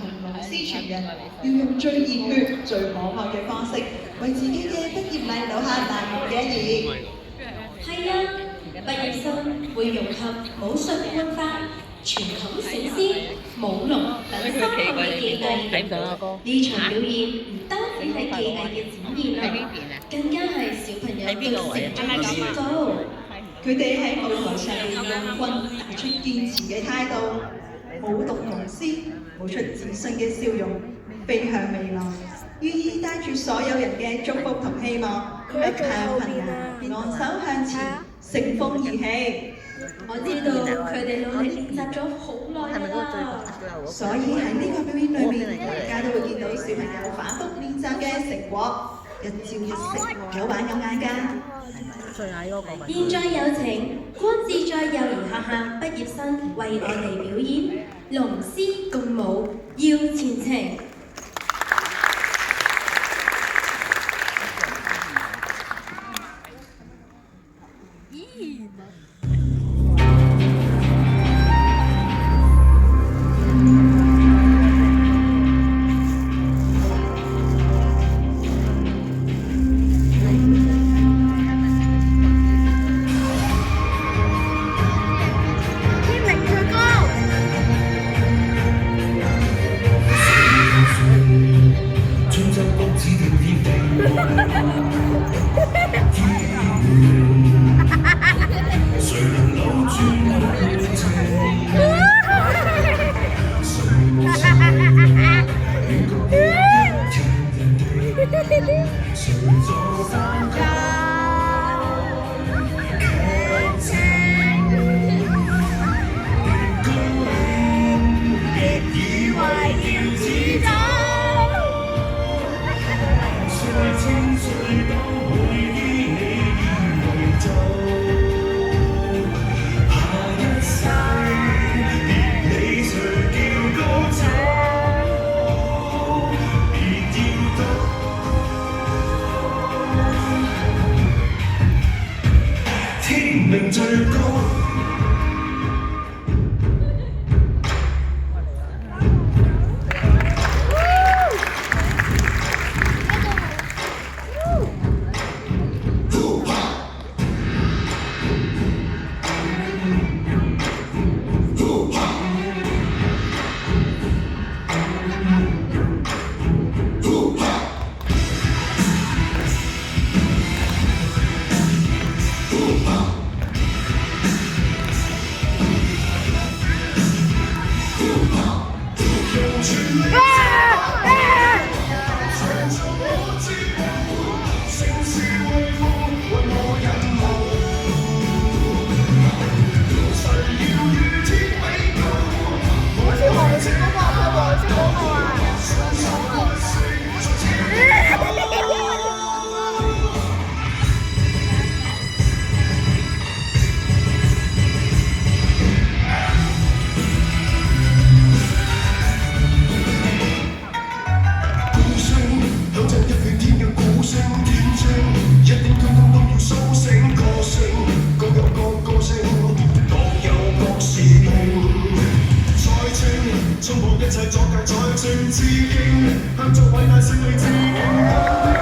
同老師傳人，要用最熱血、最可愛嘅方式，為自己嘅畢業禮留下難忘嘅一頁。係啊，畢業生會融合武術文化、傳統醒獅、舞龍等3項嘅技藝。呢場表演唔單止係技藝嘅展現啊，更加係小朋友對成長嘅宣告。佢哋喺舞台上面用棍打出堅持嘅態度，舞動龍獅，舞出自信嘅笑容，飛向未來，寓意帶住所有人嘅祝福同希望，不怕困難，昂首向前，乘風而起。我知道佢哋努力練習咗好耐啦，所以喺呢個表演裏面，大家都會見到小朋友反覆練習嘅成果，一朝一夕，有玩有嗌㗎。現在有請光自在幼兒學校畢業生為我哋表演龍獅共舞，要前程。衝破一切阻隔，再次致敬，向作偉大勝利致敬。